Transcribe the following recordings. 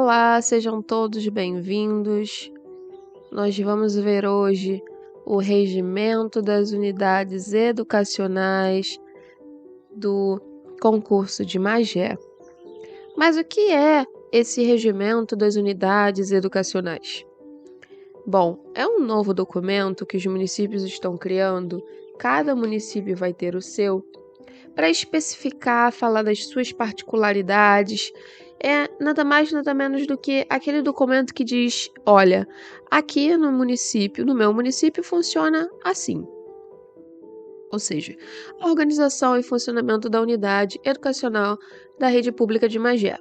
Olá, sejam todos bem-vindos. Nós vamos ver hoje o regimento das unidades educacionais do concurso de Magé. Mas o que é esse regimento das unidades educacionais? Bom, é um novo documento que os municípios estão criando, cada município vai ter o seu, para especificar, falar das suas particularidades. É nada mais, nada menos do que aquele documento que diz: olha, aqui no meu município funciona assim. Ou seja, a organização e funcionamento da unidade educacional da rede pública de Magé.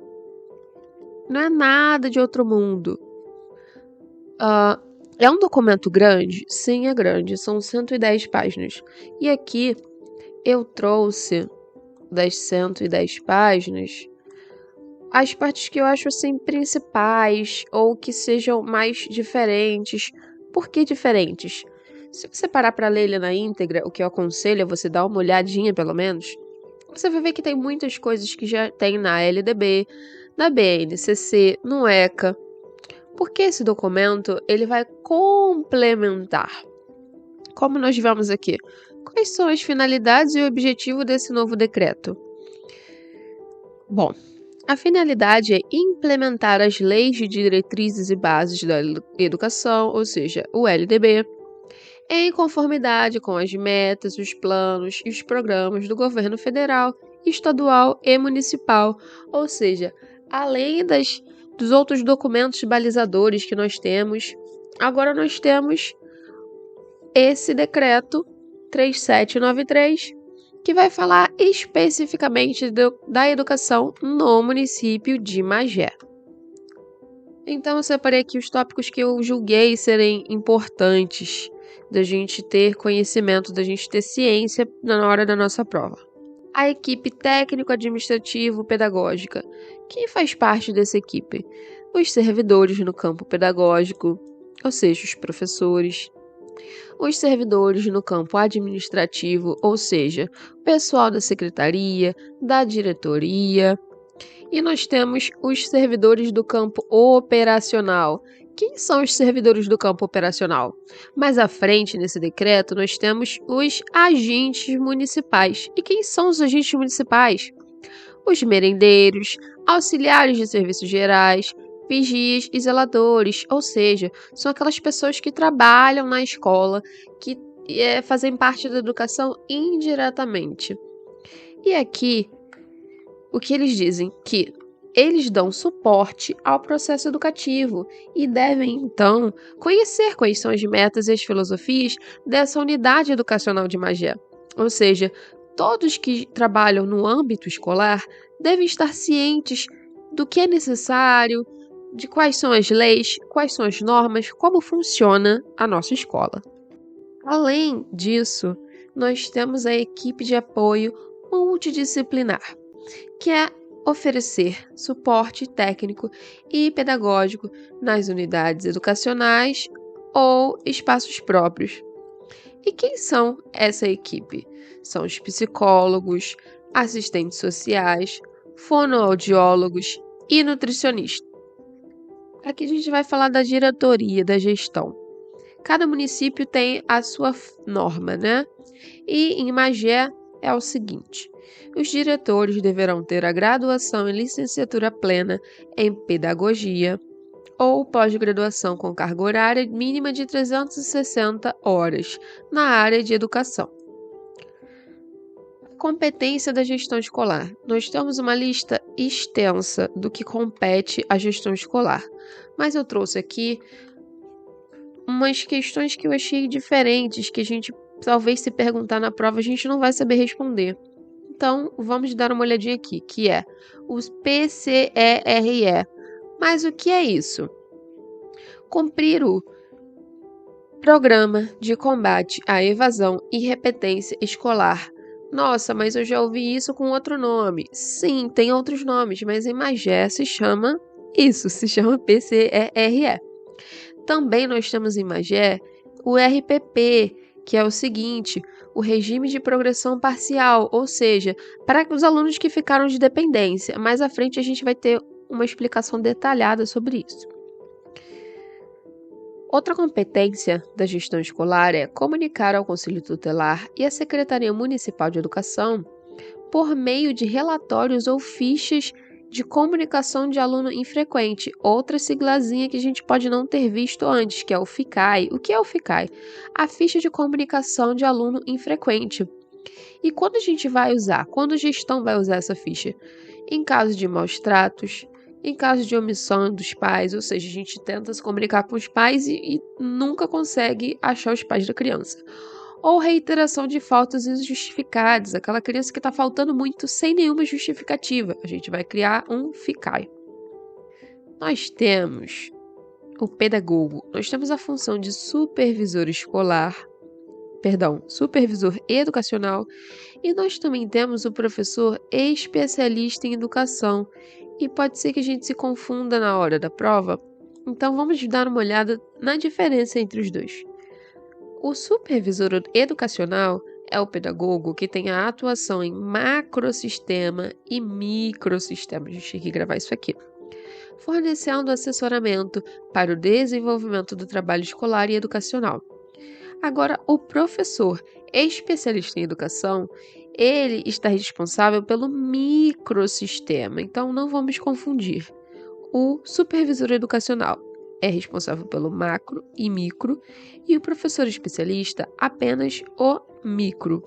Não é nada de outro mundo. É um documento grande? Sim, é grande. São 110 páginas. E aqui eu trouxe das 110 páginas as partes que eu acho assim principais ou que sejam mais diferentes. Por que diferentes? Se você parar para ler ele na íntegra, o que eu aconselho é você dar uma olhadinha pelo menos, você vai ver que tem muitas coisas que já tem na LDB, na BNCC, no ECA. Porque esse documento ele vai complementar. Como nós vemos aqui, quais são as finalidades e o objetivo desse novo decreto? Bom, a finalidade é implementar as leis de diretrizes e bases da educação, ou seja, o LDB, em conformidade com as metas, os planos e os programas do governo federal, estadual e municipal, ou seja, além dos outros documentos balizadores que nós temos, agora nós temos esse decreto 3793, que vai falar especificamente da educação no município de Magé. Então, eu separei aqui os tópicos que eu julguei serem importantes da gente ter conhecimento, da gente ter ciência na hora da nossa prova. A equipe técnico-administrativo-pedagógica. Quem faz parte dessa equipe? Os servidores no campo pedagógico, ou seja, os professores. Os servidores no campo administrativo, ou seja, o pessoal da secretaria, da diretoria. E nós temos os servidores do campo operacional. Quem são os servidores do campo operacional? Mais à frente, nesse decreto, nós temos os agentes municipais. E quem são os agentes municipais? Os merendeiros, auxiliares de serviços gerais, vigias e zeladores, ou seja, são aquelas pessoas que trabalham na escola, que fazem parte da educação indiretamente. E aqui, o que eles dizem? Que eles dão suporte ao processo educativo e devem, então, conhecer quais são as metas e as filosofias dessa unidade educacional de Magé. Ou seja, todos que trabalham no âmbito escolar devem estar cientes do que é necessário, de quais são as leis, quais são as normas, como funciona a nossa escola. Além disso, nós temos a equipe de apoio multidisciplinar, que é oferecer suporte técnico e pedagógico nas unidades educacionais ou espaços próprios. E quem são essa equipe? São os psicólogos, assistentes sociais, fonoaudiólogos e nutricionistas. Aqui a gente vai falar da diretoria, da gestão. Cada município tem a sua norma, né? E em Magé é o seguinte: os diretores deverão ter a graduação e licenciatura plena em pedagogia ou pós-graduação com carga horária mínima de 360 horas na área de educação. Competência da gestão escolar. Nós temos uma lista extensa do que compete à gestão escolar, mas eu trouxe aqui umas questões que eu achei diferentes, que a gente talvez se perguntar na prova a gente não vai saber responder. Então, vamos dar uma olhadinha aqui, que é o PCERE. Mas o que é isso? Cumprir o Programa de Combate à Evasão e Repetência Escolar. Nossa, mas eu já ouvi isso com outro nome. Sim, tem outros nomes, mas em Magé se chama PCERE. Também nós temos em Magé o RPP, que é o seguinte: o regime de progressão parcial, ou seja, para os alunos que ficaram de dependência. Mais à frente a gente vai ter uma explicação detalhada sobre isso. Outra competência da gestão escolar é comunicar ao Conselho Tutelar e à Secretaria Municipal de Educação por meio de relatórios ou fichas de comunicação de aluno infrequente, outra siglazinha que a gente pode não ter visto antes, que é o FICAI. O que é o FICAI? A ficha de comunicação de aluno infrequente. E quando a gente vai usar? Quando a gestão vai usar essa ficha? Em caso de maus tratos, em caso de omissão dos pais, ou seja, a gente tenta se comunicar com os pais e nunca consegue achar os pais da criança. Ou reiteração de faltas injustificadas, aquela criança que está faltando muito sem nenhuma justificativa. A gente vai criar um FICAI. Nós temos o pedagogo, nós temos a função de supervisor educacional, e nós também temos o professor especialista em educação. E pode ser que a gente se confunda na hora da prova, então vamos dar uma olhada na diferença entre os dois. O supervisor educacional é o pedagogo que tem a atuação em macrosistema e microsistema. A gente tem que gravar isso aqui. Fornecendo assessoramento para o desenvolvimento do trabalho escolar e educacional. Agora, o professor especialista em educação, ele está responsável pelo microsistema. Então, não vamos confundir. O supervisor educacional é responsável pelo macro e micro, e o professor especialista apenas o micro.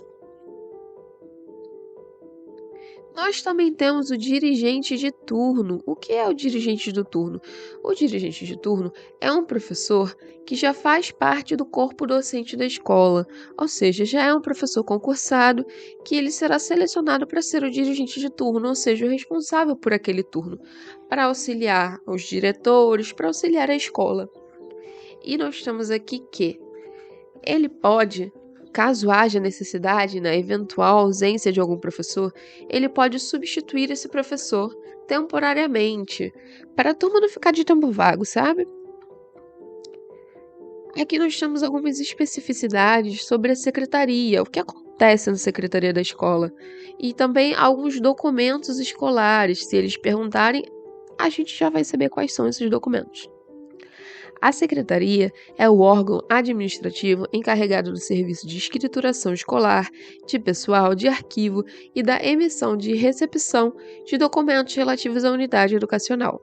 Nós também temos o dirigente de turno. O que é o dirigente do turno? O dirigente de turno é um professor que já faz parte do corpo docente da escola, ou seja, já é um professor concursado que ele será selecionado para ser o dirigente de turno, ou seja, o responsável por aquele turno, para auxiliar os diretores, para auxiliar a escola. E nós temos aqui que ele pode, caso haja necessidade, na eventual ausência de algum professor, ele pode substituir esse professor temporariamente, para a turma não ficar de tempo vago, sabe? Aqui nós temos algumas especificidades sobre a secretaria, o que acontece na secretaria da escola, e também alguns documentos escolares. Se eles perguntarem, a gente já vai saber quais são esses documentos. A secretaria é o órgão administrativo encarregado do serviço de escrituração escolar, de pessoal, de arquivo e da emissão de recepção de documentos relativos à unidade educacional.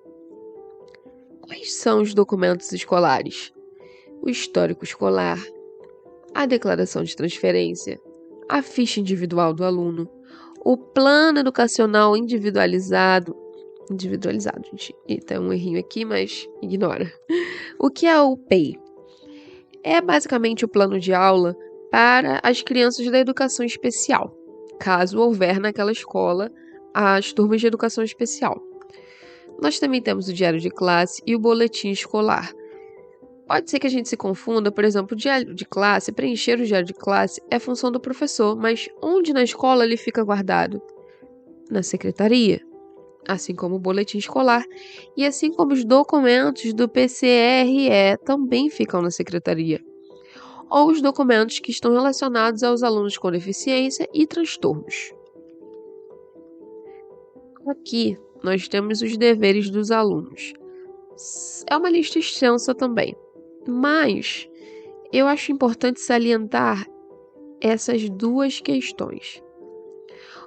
Quais são os documentos escolares? O histórico escolar, a declaração de transferência, a ficha individual do aluno, o plano educacional individualizado, gente. Tem um errinho aqui, mas ignora. O que é o PEI? É basicamente o plano de aula para as crianças da educação especial, caso houver naquela escola as turmas de educação especial. Nós também temos o diário de classe e o boletim escolar. Pode ser que a gente se confunda, por exemplo, o diário de classe, preencher o diário de classe é função do professor, mas onde na escola ele fica guardado? Na secretaria, assim como o boletim escolar, e assim como os documentos do PCRE também ficam na secretaria, ou os documentos que estão relacionados aos alunos com deficiência e transtornos. Aqui nós temos os deveres dos alunos. É uma lista extensa também, mas eu acho importante salientar essas duas questões.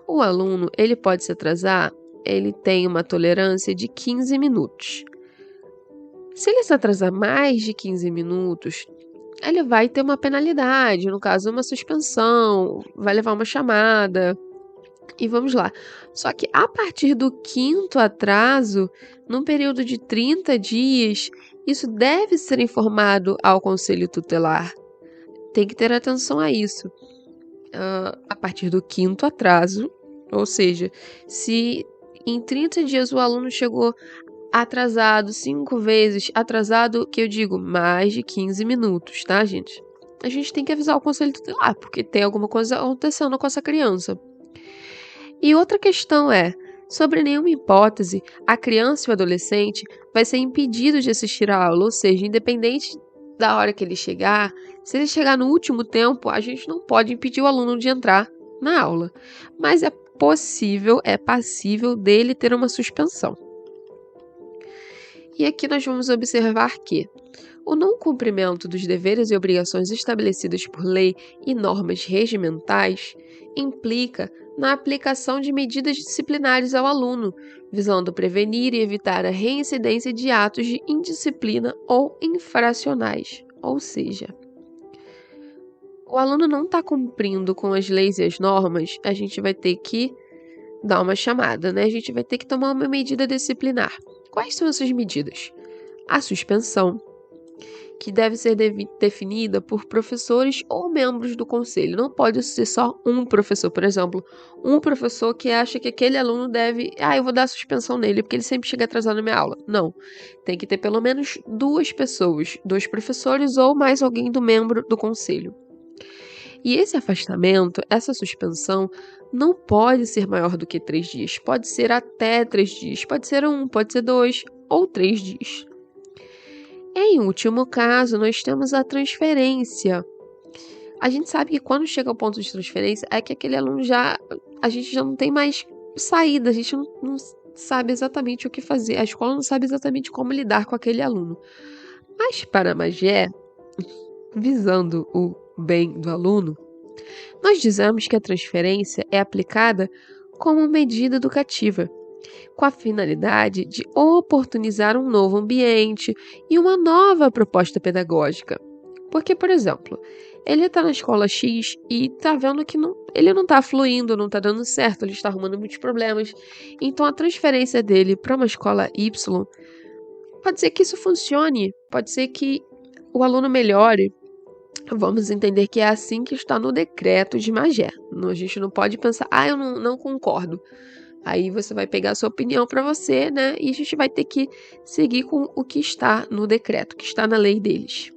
O aluno, ele pode se atrasar, ele tem uma tolerância de 15 minutos. Se ele se atrasar mais de 15 minutos, ele vai ter uma penalidade, no caso, uma suspensão, vai levar uma chamada. E vamos lá. Só que a partir do 5º atraso, num período de 30 dias, isso deve ser informado ao Conselho Tutelar. Tem que ter atenção a isso. A partir do 5º atraso, ou seja, se em 30 dias o aluno chegou atrasado 5 vezes, atrasado, que eu digo, mais de 15 minutos, tá, gente? A gente tem que avisar o Conselho Tutelar, porque tem alguma coisa acontecendo com essa criança. E outra questão é, sobre nenhuma hipótese, a criança e o adolescente vai ser impedido de assistir a aula, ou seja, independente da hora que ele chegar, se ele chegar no último tempo, a gente não pode impedir o aluno de entrar na aula. Mas é passível dele ter uma suspensão. E aqui nós vamos observar que o não cumprimento dos deveres e obrigações estabelecidos por lei e normas regimentais implica na aplicação de medidas disciplinares ao aluno, visando prevenir e evitar a reincidência de atos de indisciplina ou infracionais. Ou seja, o aluno não está cumprindo com as leis e as normas, a gente vai ter que dar uma chamada, né? A gente vai ter que tomar uma medida disciplinar. Quais são essas medidas? A suspensão, que deve ser definida por professores ou membros do conselho. Não pode ser só um professor, por exemplo, um professor que acha que aquele aluno deve, eu vou dar suspensão nele porque ele sempre chega atrasado na minha aula. Não, tem que ter pelo menos 2 pessoas, 2 professores ou mais alguém do membro do conselho. E esse afastamento, essa suspensão, não pode ser maior do que 3 dias. Pode ser até 3 dias. Pode ser 1, pode ser 2 ou 3 dias. Em último caso, nós temos a transferência. A gente sabe que quando chega ao ponto de transferência, é que aquele aluno a gente já não tem mais saída, a gente não sabe exatamente o que fazer, a escola não sabe exatamente como lidar com aquele aluno. Mas para a Magé, visando o bem do aluno, nós dizemos que a transferência é aplicada como medida educativa, com a finalidade de oportunizar um novo ambiente e uma nova proposta pedagógica. Porque, por exemplo, ele está na escola X e está vendo que ele não está fluindo, não está dando certo, ele está arrumando muitos problemas. Então, a transferência dele para uma escola Y, pode ser que isso funcione, pode ser que o aluno melhore. Vamos entender que é assim que está no decreto de Magé. A gente não pode pensar, eu não concordo. Aí você vai pegar a sua opinião para você, né? E a gente vai ter que seguir com o que está no decreto, que está na lei deles.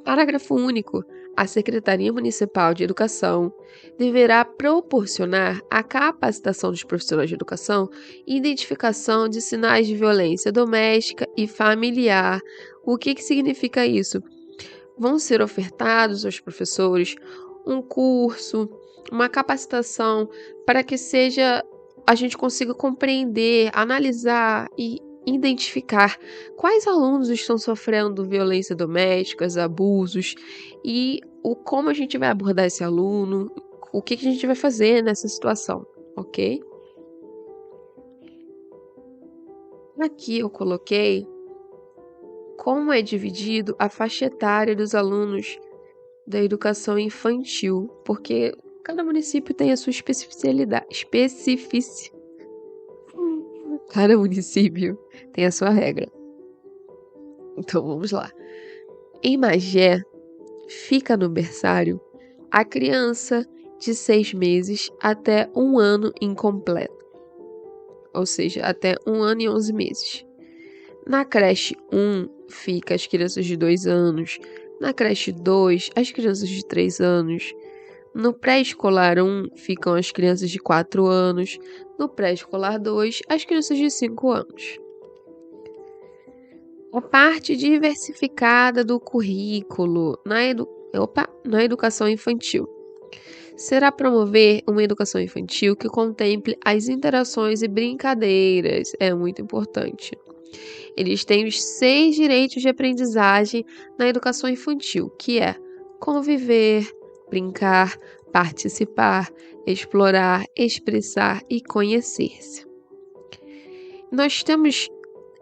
Parágrafo único. A Secretaria Municipal de Educação deverá proporcionar a capacitação dos profissionais de educação e identificação de sinais de violência doméstica e familiar. O que significa isso? Vão ser ofertados aos professores um curso, uma capacitação para que a gente consiga compreender, analisar e identificar quais alunos estão sofrendo violência doméstica, abusos e como a gente vai abordar esse aluno, o que a gente vai fazer nessa situação, ok? Aqui eu coloquei como é dividido a faixa etária dos alunos da educação infantil, porque cada município tem a sua especificidade. Cada município tem a sua regra. Então vamos lá. Em Magé, fica no berçário a criança de 6 meses até 1 ano incompleto. Ou seja, até 1 ano e 11 meses. Na creche 1, fica as crianças de 2 anos. Na creche 2, as crianças de 3 anos. No pré-escolar 1, ficam as crianças de 4 anos. No pré-escolar 2, as crianças de 5 anos. A parte diversificada do currículo na educação infantil será promover uma educação infantil que contemple as interações e brincadeiras. É muito importante. Eles têm os 6 direitos de aprendizagem na educação infantil, que é conviver, brincar, participar, explorar, expressar e conhecer-se. Nós temos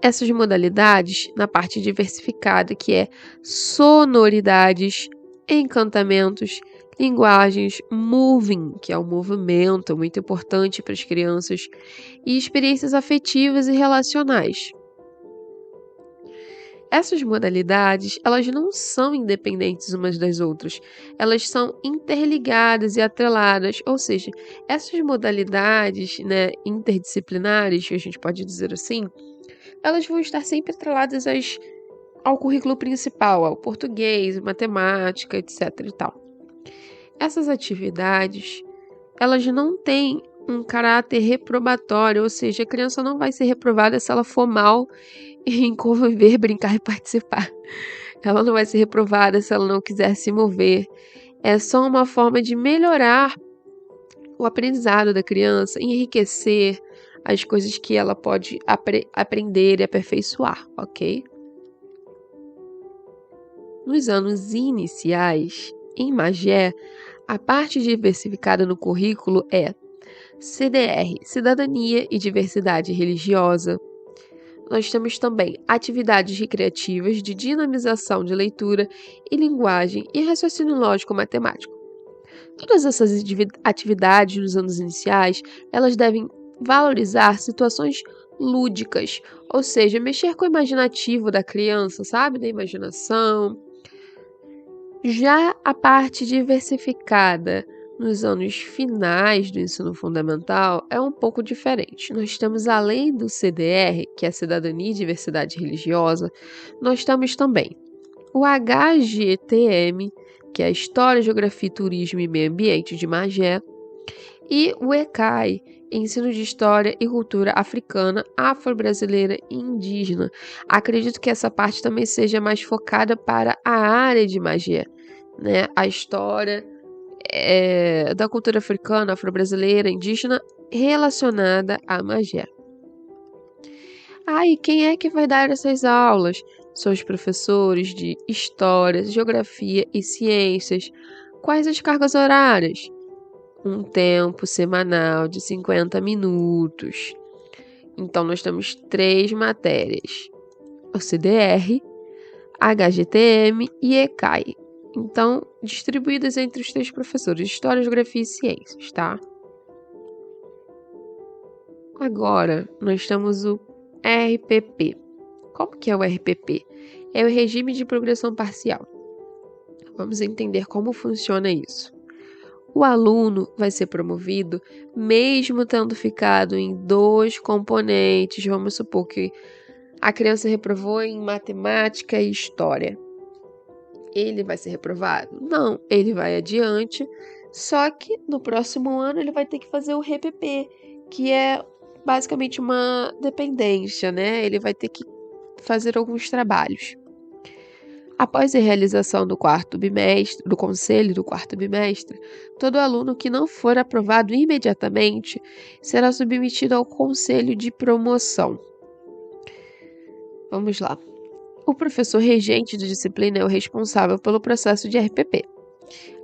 essas modalidades na parte diversificada, que é sonoridades, encantamentos, linguagens, moving, que é o movimento, muito importante para as crianças, e experiências afetivas e relacionais. Essas modalidades, elas não são independentes umas das outras, elas são interligadas e atreladas, ou seja, essas modalidades, né, interdisciplinares, que a gente pode dizer assim, elas vão estar sempre atreladas ao currículo principal, ao português, matemática, etc. e tal. Essas atividades, elas não têm um caráter reprobatório, ou seja, a criança não vai ser reprovada se ela for mal em conviver, brincar e participar. Ela não vai ser reprovada se ela não quiser se mover. É só uma forma de melhorar o aprendizado da criança, enriquecer, as coisas que ela pode aprender e aperfeiçoar, ok? Nos anos iniciais, em Magé, a parte diversificada no currículo é CDR, Cidadania e Diversidade Religiosa. Nós temos também atividades recreativas de dinamização de leitura e linguagem e raciocínio lógico-matemático. Todas essas atividades nos anos iniciais, elas devem valorizar situações lúdicas, ou seja, mexer com o imaginativo da criança, sabe? Da imaginação. Já a parte diversificada nos anos finais do ensino fundamental é um pouco diferente. Nós temos, além do CDR, que é a Cidadania e Diversidade Religiosa, nós temos também o HGTM, que é a História, Geografia, Turismo e Meio Ambiente de Magé, e o ECAI, Ensino de História e Cultura Africana, Afro-Brasileira e Indígena. Acredito que essa parte também seja mais focada para a área de Magé, né? A história da cultura africana, afro-brasileira, indígena, relacionada a Magé. E quem é que vai dar essas aulas? São os professores de História, Geografia e Ciências. Quais as cargas horárias? Um tempo semanal de 50 minutos. Então, nós temos 3 matérias: o CDR, HGTM e ECAI. Então, distribuídas entre os 3 professores de História, Geografia e Ciências, tá? Agora, nós temos o RPP. Como que é o RPP? É o Regime de Progressão Parcial. Vamos entender como funciona isso. O aluno vai ser promovido mesmo tendo ficado em 2 componentes. Vamos supor que a criança reprovou em matemática e história. Ele vai ser reprovado? Não, ele vai adiante, só que no próximo ano ele vai ter que fazer o RPP, que é basicamente uma dependência, né? Ele vai ter que fazer alguns trabalhos. Após a realização do conselho do quarto bimestre, todo aluno que não for aprovado imediatamente será submetido ao conselho de promoção. Vamos lá. O professor regente de disciplina é o responsável pelo processo de RPP.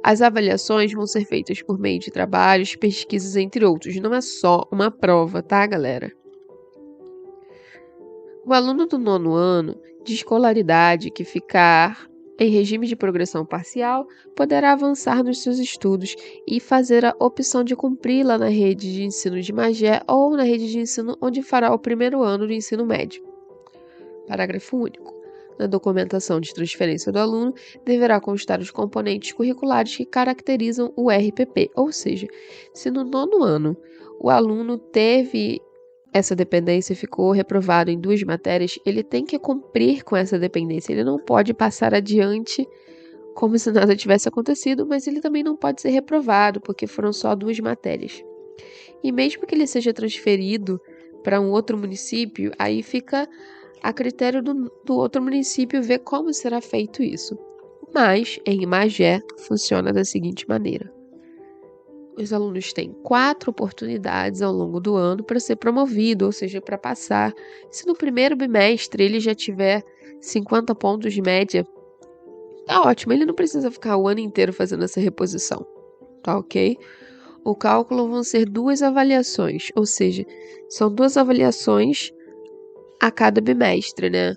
As avaliações vão ser feitas por meio de trabalhos, pesquisas, entre outros. Não é só uma prova, tá, galera? O aluno do 9º ano de escolaridade que ficar em regime de progressão parcial poderá avançar nos seus estudos e fazer a opção de cumpri-la na rede de ensino de Magé ou na rede de ensino onde fará o 1º ano do ensino médio. Parágrafo único. Na documentação de transferência do aluno, deverá constar os componentes curriculares que caracterizam o RPP, ou seja, se no 9º ano o aluno teve essa dependência e ficou reprovado em 2 matérias, ele tem que cumprir com essa dependência. Ele não pode passar adiante como se nada tivesse acontecido, mas ele também não pode ser reprovado, porque foram só 2 matérias. E mesmo que ele seja transferido para um outro município, aí fica a critério do outro município ver como será feito isso. Mas, em Magé, funciona da seguinte maneira. Os alunos têm 4 oportunidades ao longo do ano para ser promovido, ou seja, para passar. Se no primeiro bimestre ele já tiver 50 pontos de média, tá ótimo, ele não precisa ficar o ano inteiro fazendo essa reposição, tá ok? O cálculo vão ser 2 avaliações, ou seja, são 2 avaliações a cada bimestre, né?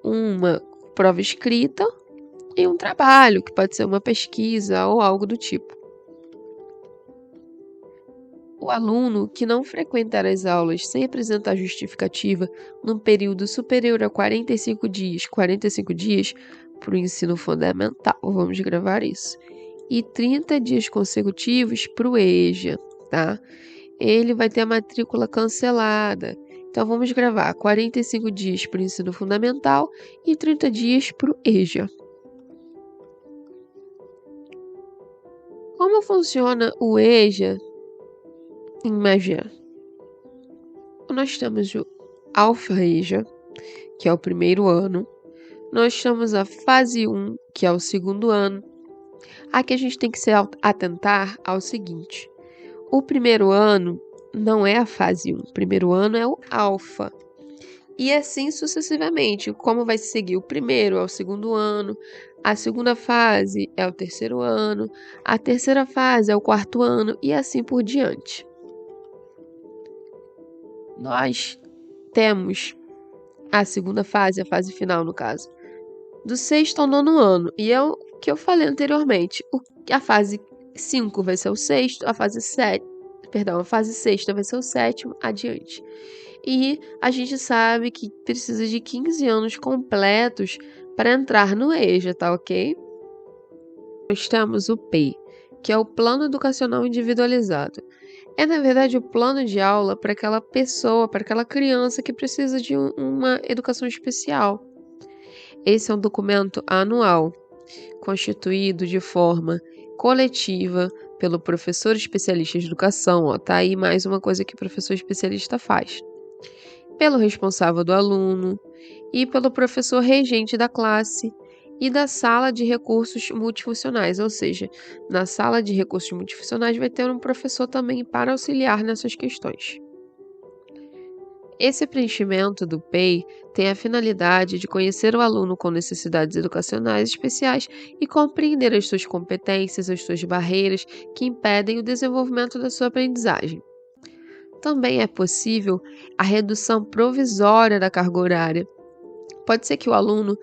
Uma prova escrita e um trabalho, que pode ser uma pesquisa ou algo do tipo. O aluno que não frequentar as aulas sem apresentar justificativa num período superior a 45 dias para o ensino fundamental, vamos gravar isso, e 30 dias consecutivos para o EJA, tá? Ele vai ter a matrícula cancelada. Então, vamos gravar 45 dias para o ensino fundamental e 30 dias para o EJA. Como funciona o EJA em Magé? Nós temos o Alfa EJA, que é o 1º ano. Nós temos a fase 1, que é o 2º ano. Aqui a gente tem que se atentar ao seguinte. O 1º ano, não é a fase 1. O primeiro ano é o alfa. E assim sucessivamente, como vai seguir o primeiro é o segundo ano, a segunda fase é o terceiro ano, a terceira fase é o quarto ano e assim por diante. Nós temos a segunda fase, a fase final no caso, do sexto ao nono ano. E é o que eu falei anteriormente. A fase 5 vai ser o sexto, a fase sexta vai ser o sétimo, adiante. E a gente sabe que precisa de 15 anos completos para entrar no EJA, tá ok? Nós temos o PEI, que é o Plano Educacional Individualizado. É, na verdade, o plano de aula para aquela pessoa, para aquela criança que precisa de uma educação especial. Esse é um documento anual, constituído de forma coletiva pelo professor especialista de educação. Ó, tá aí mais uma coisa que o professor especialista faz. Pelo responsável do aluno e pelo professor regente da classe e da sala de recursos multifuncionais, ou seja, na sala de recursos multifuncionais vai ter um professor também para auxiliar nessas questões. Esse preenchimento do PEI tem a finalidade de conhecer o aluno com necessidades educacionais especiais e compreender as suas competências, as suas barreiras que impedem o desenvolvimento da sua aprendizagem. Também é possível a redução provisória da carga horária. Pode ser que o aluno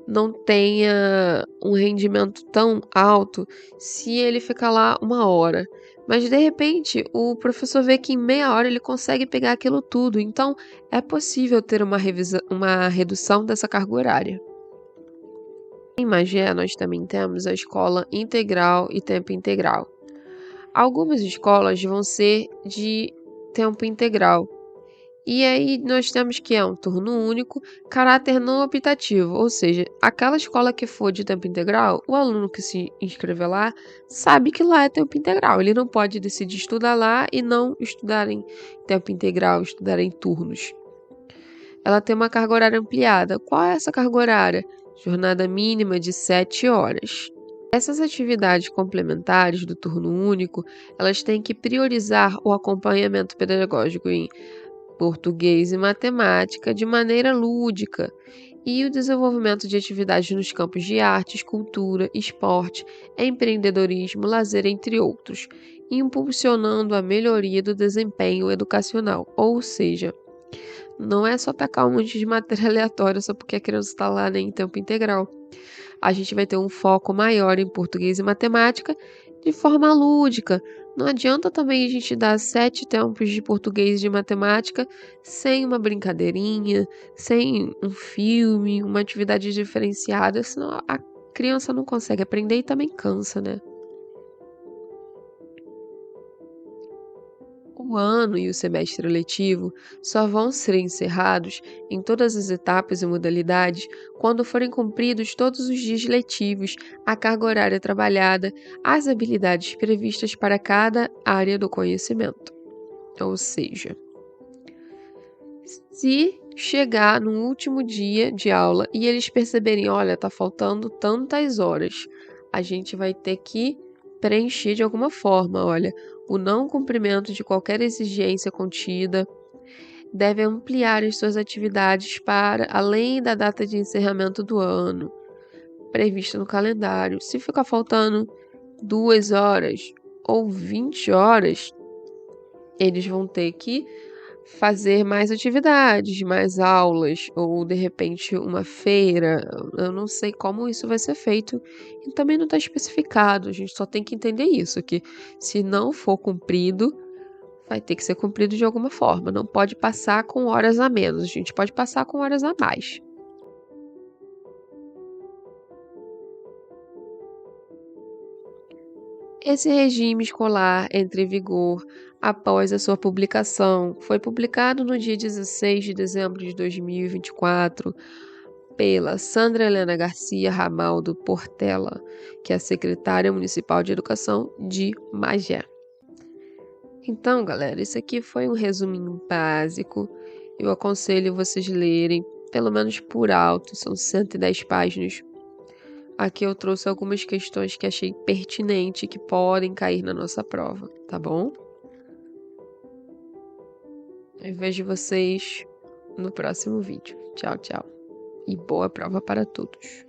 não tenha um rendimento tão alto se ele ficar lá 1 hora. Mas, de repente, o professor vê que em meia hora ele consegue pegar aquilo tudo. Então, é possível ter uma redução dessa carga horária. Em Magé, nós também temos a escola integral e tempo integral. Algumas escolas vão ser de tempo integral. E aí nós temos que é um turno único, caráter não optativo, ou seja, aquela escola que for de tempo integral, o aluno que se inscrever lá sabe que lá é tempo integral. Ele não pode decidir estudar lá e não estudar em tempo integral, estudar em turnos. Ela tem uma carga horária ampliada. Qual é essa carga horária? Jornada mínima de 7 horas. Essas atividades complementares do turno único, elas têm que priorizar o acompanhamento pedagógico em português e matemática de maneira lúdica e o desenvolvimento de atividades nos campos de artes, cultura, esporte, empreendedorismo, lazer, entre outros, impulsionando a melhoria do desempenho educacional. Ou seja, não é só tacar um monte de matéria aleatória só porque a criança está lá em tempo integral. A gente vai ter um foco maior em português e matemática de forma lúdica. Não adianta também a gente dar 7 tempos de português e de matemática sem uma brincadeirinha, sem um filme, uma atividade diferenciada, senão a criança não consegue aprender e também cansa, né? O ano e o semestre letivo só vão ser encerrados em todas as etapas e modalidades quando forem cumpridos todos os dias letivos, a carga horária trabalhada, as habilidades previstas para cada área do conhecimento. Ou seja, se chegar no último dia de aula e eles perceberem, olha, tá faltando tantas horas, a gente vai ter que preencher de alguma forma, olha, o não cumprimento de qualquer exigência contida deve ampliar as suas atividades para além da data de encerramento do ano prevista no calendário. Se ficar faltando 2 horas ou 20 horas, eles vão ter que fazer mais atividades, mais aulas, ou de repente uma feira. Eu não sei como isso vai ser feito e também não está especificado. A gente só tem que entender isso, que se não for cumprido, vai ter que ser cumprido de alguma forma. Não pode passar com horas a menos, a gente pode passar com horas a mais. Esse regime escolar entra em vigor após a sua publicação. Foi publicado no dia 16 de dezembro de 2024 pela Sandra Helena Garcia Ramaldo Portela, que é a secretária municipal de Educação de Magé. Então, galera, isso aqui foi um resuminho básico. Eu aconselho vocês lerem, pelo menos por alto, são 110 páginas. Aqui eu trouxe algumas questões que achei pertinente que podem cair na nossa prova, tá bom? Eu vejo vocês no próximo vídeo. Tchau, tchau. E boa prova para todos.